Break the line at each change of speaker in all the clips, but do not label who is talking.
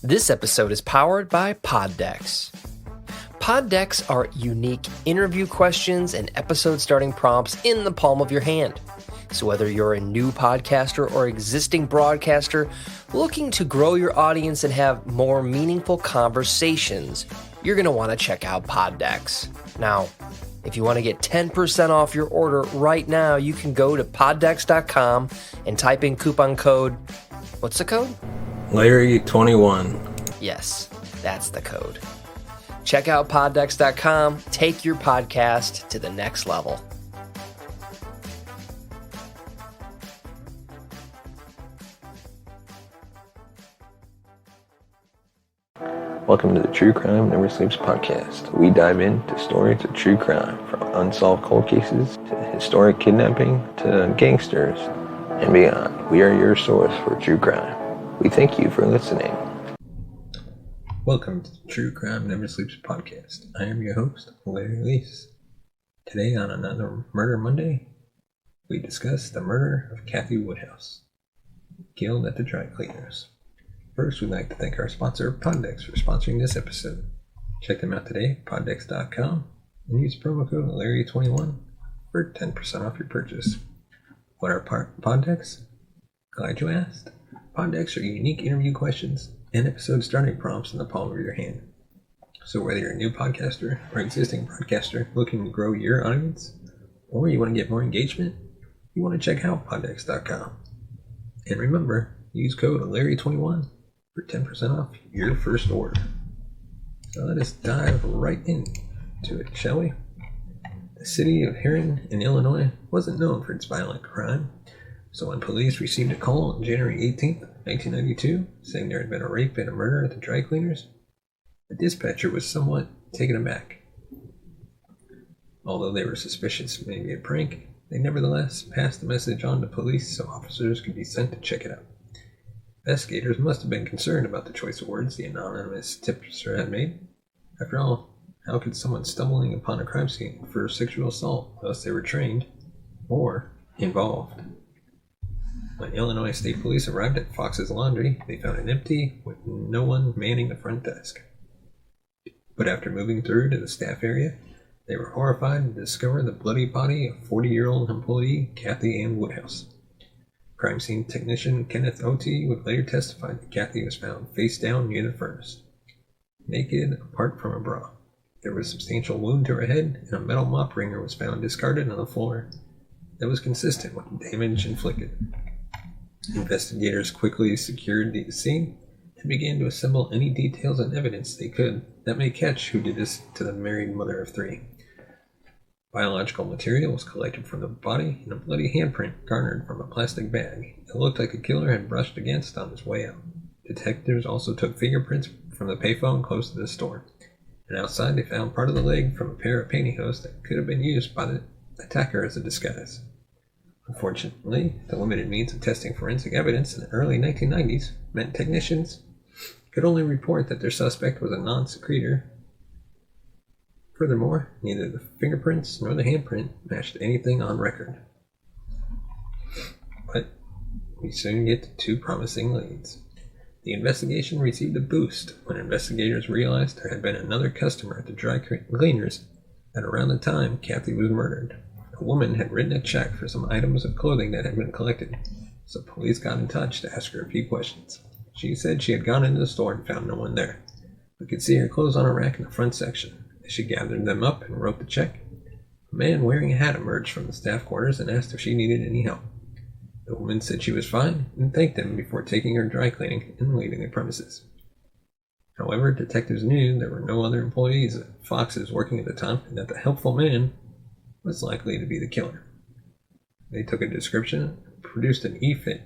This episode is powered by Pod Decks. Pod Decks are unique interview questions and episode starting prompts in the palm of your hand. So whether you're a new podcaster or existing broadcaster looking to grow your audience and have more meaningful conversations, you're going to want to check out Pod Decks. Now, if you want to get 10% off your order right now, you can go to poddecks.com and type in coupon code. What's the code?
Larry21.
Yes, that's the code. Check out poddecks.com. Take your podcast to the next level.
Welcome to the True Crime Never Sleeps podcast. We dive into stories of true crime, from unsolved cold cases to historic kidnapping to gangsters and beyond. We are your source for true crime. We thank you for listening. Welcome to the True Crime Never Sleeps podcast. I am your host, Larry Lease. Today on another Murder Monday, we discuss the murder of Kathy Woodhouse, killed at the dry cleaners. First, we'd like to thank our sponsor, Poddex, for sponsoring this episode. Check them out today, poddex.com, and use promo code Larry21 for 10% off your purchase. What are Poddex? Glad you asked. Poddex are unique interview questions and episode starting prompts in the palm of your hand. So whether you're a new podcaster or existing broadcaster looking to grow your audience, or you want to get more engagement, you want to check out poddex.com. And remember, use code Larry21 for 10% off your first order. So let us dive right into it, shall we? The city of Herrin in Illinois wasn't known for its violent crime. So when police received a call on January 18th, 1992, saying there had been a rape and a murder at the dry cleaners, the dispatcher was somewhat taken aback. Although they were suspicious it may be a prank, they nevertheless passed the message on to police so officers could be sent to check it out. Investigators must have been concerned about the choice of words the anonymous tipster had made. After all, how could someone stumbling upon a crime scene for sexual assault unless they were trained or involved? When Illinois State Police arrived at Fox's Laundry, they found it empty, with no one manning the front desk. But after moving through to the staff area, they were horrified to discover the bloody body of 40-year-old employee Kathy Ann Woodhouse. Crime scene technician Kenneth Otey would later testify that Kathy was found face down near the furnace, naked apart from a bra. There was a substantial wound to her head, and a metal mop wringer was found discarded on the floor that was consistent with the damage inflicted. Investigators quickly secured the scene and began to assemble any details and evidence they could that may catch who did this to the married mother of three. Biological material was collected from the body and a bloody handprint garnered from a plastic bag that looked like a killer had brushed against on his way out. Detectives also took fingerprints from the payphone close to the store, and outside they found part of the leg from a pair of pantyhose that could have been used by the attacker as a disguise. Unfortunately, the limited means of testing forensic evidence in the early 1990s meant technicians could only report that their suspect was a non-secretor. Furthermore, neither the fingerprints nor the handprint matched anything on record. But we soon get to two promising leads. The investigation received a boost when investigators realized there had been another customer at the dry cleaners at around the time Kathy was murdered. A woman had written a check for some items of clothing that had been collected, so police got in touch to ask her a few questions. She said she had gone into the store and found no one there, but could see her clothes on a rack in the front section. As she gathered them up and wrote the check, a man wearing a hat emerged from the staff quarters and asked if she needed any help. The woman said she was fine and thanked him before taking her dry cleaning and leaving the premises. However, detectives knew there were no other employees at Fox's working at the time and that the helpful man was likely to be the killer. They took a description and produced an e-fit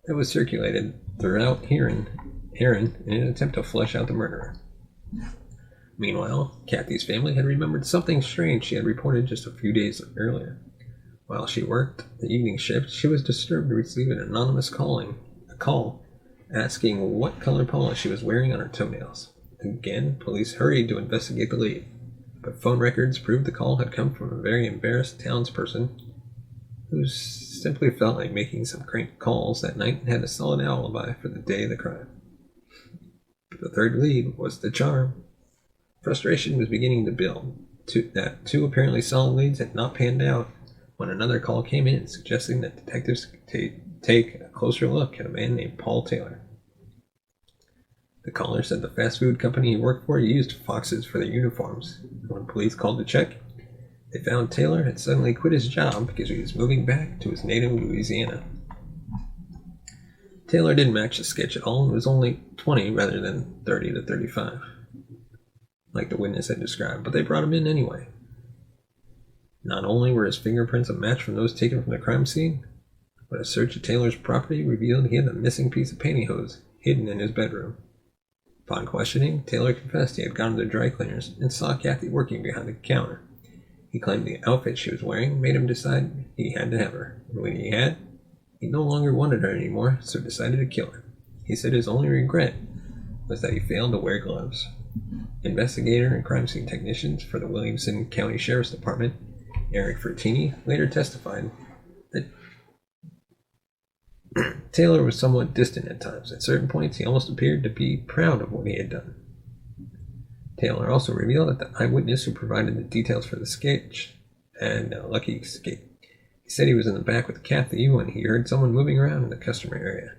that was circulated throughout Herrin in an attempt to flesh out the murderer. Meanwhile, Kathy's family had remembered something strange she had reported just a few days earlier. While she worked the evening shift, she was disturbed to receive an anonymous call asking what color polish she was wearing on her toenails. Again, police hurried to investigate the lead, but phone records proved the call had come from a very embarrassed townsperson who simply felt like making some crank calls that night and had a solid alibi for the day of the crime. for the third lead was the charm. Frustration was beginning to build. Two apparently solid leads had not panned out when another call came in suggesting that detectives take a closer look at a man named Paul Taylor. The caller said the fast food company he worked for used foxes for their uniforms. When police called to check, they found Taylor had suddenly quit his job because he was moving back to his native Louisiana. Taylor didn't match the sketch at all and was only 20 rather than 30 to 35. Like the witness had described, but they brought him in anyway. Not only were his fingerprints a match from those taken from the crime scene, but a search of Taylor's property revealed he had a missing piece of pantyhose hidden in his bedroom. Upon questioning, Taylor confessed he had gone to the dry cleaners and saw Kathy working behind the counter. He claimed the outfit she was wearing made him decide he had to have her, and when he no longer wanted her anymore, so decided to kill her. He said his only regret was that he failed to wear gloves. Investigator and crime scene technicians for the Williamson County Sheriff's Department, Eric Fertini, later testified that Taylor was somewhat distant at times. At certain points, he almost appeared to be proud of what he had done. Taylor also revealed that the eyewitness who provided the details for the sketch had a lucky escape. He said he was in the back with Kathy when he heard someone moving around in the customer area,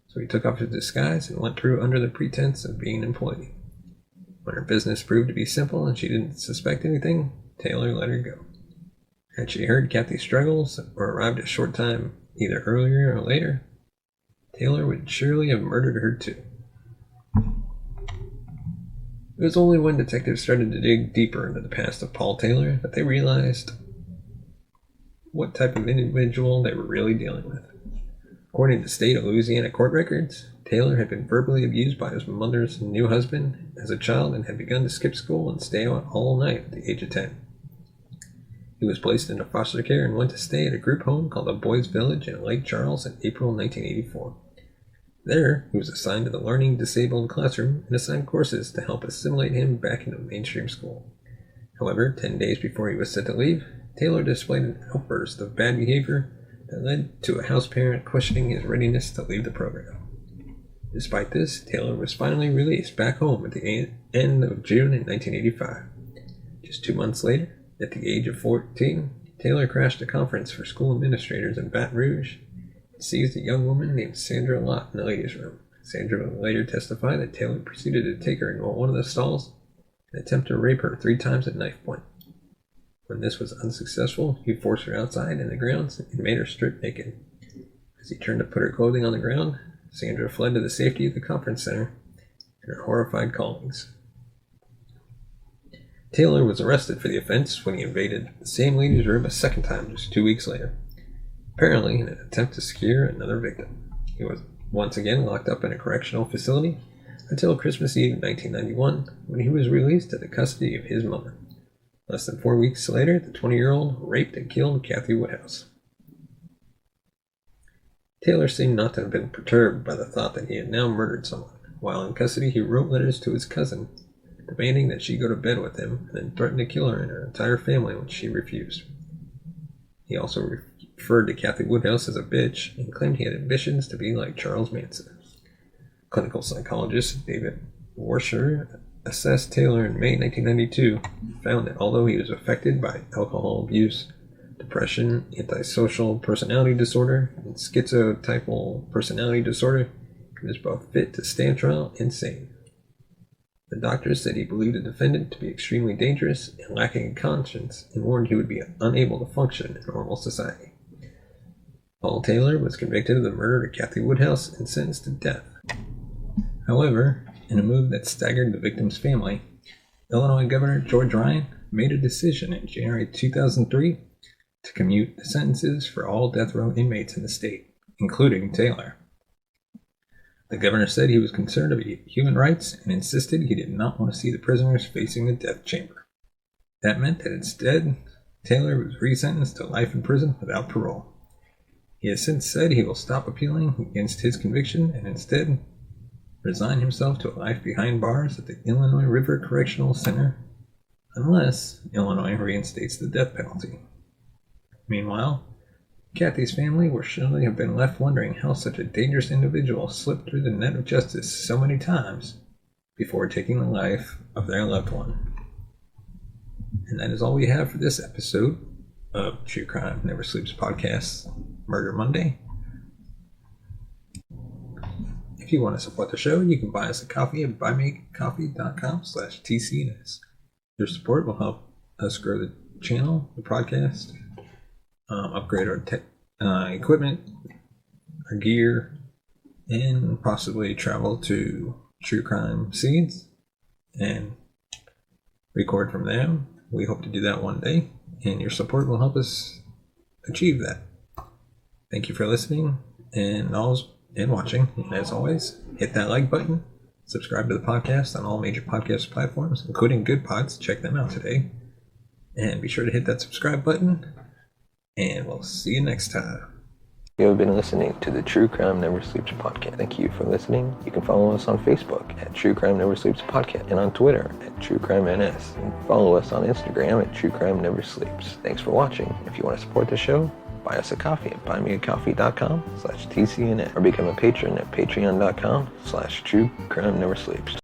so he took off his disguise and went through under the pretense of being an employee. When her business proved to be simple and she didn't suspect anything, Taylor let her go. Had she heard Kathy's struggles or arrived a short time either earlier or later, Taylor would surely have murdered her too. It was only when detectives started to dig deeper into the past of Paul Taylor that they realized what type of individual they were really dealing with. According to state of Louisiana court records, Taylor had been verbally abused by his mother's new husband as a child and had begun to skip school and stay out all night at the age of 10. He was placed into foster care and went to stay at a group home called the Boys Village in Lake Charles in April 1984. There, he was assigned to the learning disabled classroom and assigned courses to help assimilate him back into mainstream school. However, 10 days before he was set to leave, Taylor displayed an outburst of bad behavior that led to a house parent questioning his readiness to leave the program. Despite this, Taylor was finally released back home at the end of June in 1985. Just 2 months later, at the age of 14, Taylor crashed a conference for school administrators in Baton Rouge and seized a young woman named Sandra Lott in the ladies' room. Sandra would later testify that Taylor proceeded to take her into one of the stalls and attempt to rape her 3 times at knife point. When this was unsuccessful, he forced her outside in the grounds and made her strip naked. As he turned to put her clothing on the ground, Sandra fled to the safety of the conference center and her horrified colleagues. Taylor was arrested for the offense when he invaded the same ladies' room a second time just 2 weeks later, apparently in an attempt to secure another victim. He was once again locked up in a correctional facility until Christmas Eve 1991, when he was released to the custody of his mother. Less than 4 weeks later, the 20-year-old raped and killed Kathy Woodhouse. Taylor seemed not to have been perturbed by the thought that he had now murdered someone. While in custody, he wrote letters to his cousin, demanding that she go to bed with him, and then threatened to kill her and her entire family when she refused. He also referred to Kathy Woodhouse as a bitch and claimed he had ambitions to be like Charles Manson. Clinical psychologist David Warsher assessed Taylor in May 1992, found that although he was affected by alcohol abuse, depression, antisocial personality disorder, and schizotypal personality disorder, he was both fit to stand trial and sane. The doctors said he believed the defendant to be extremely dangerous and lacking in conscience, and warned he would be unable to function in normal society. Paul Taylor was convicted of the murder of Kathy Woodhouse and sentenced to death. However, in a move that staggered the victim's family, Illinois Governor George Ryan made a decision in January 2003 to commute the sentences for all death row inmates in the state, including Taylor. The governor said he was concerned about human rights and insisted he did not want to see the prisoners facing the death chamber. That meant that instead, Taylor was resentenced to life in prison without parole. He has since said he will stop appealing against his conviction and instead resign himself to a life behind bars at the Illinois River Correctional Center, unless Illinois reinstates the death penalty. Meanwhile, Kathy's family will surely have been left wondering how such a dangerous individual slipped through the net of justice so many times before taking the life of their loved one. And that is all we have for this episode of True Crime Never Sleeps Podcast, Murder Monday. If you want to support the show, you can buy us a coffee at buymeacoffee.com/TCNS. Your support will help us grow the channel, the podcast, upgrade our equipment, our gear, and possibly travel to true crime scenes and record from them. We hope to do that one day, and your support will help us achieve that. Thank you for listening and watching. And as always, hit that like button, subscribe to the podcast on all major podcast platforms, including Good Pods. Check them out today. And be sure to hit that subscribe button, and we'll see you next time.
You have been listening to the True Crime Never Sleeps Podcast. Thank you for listening. You can follow us on Facebook at True Crime Never Sleeps Podcast and on Twitter at True Crime NS. And follow us on Instagram at True Crime Never Sleeps. Thanks for watching. If you want to support the show, buy us a coffee at buymeacoffee.com/TCNN or become a patron at patreon.com/True Crime Never Sleeps.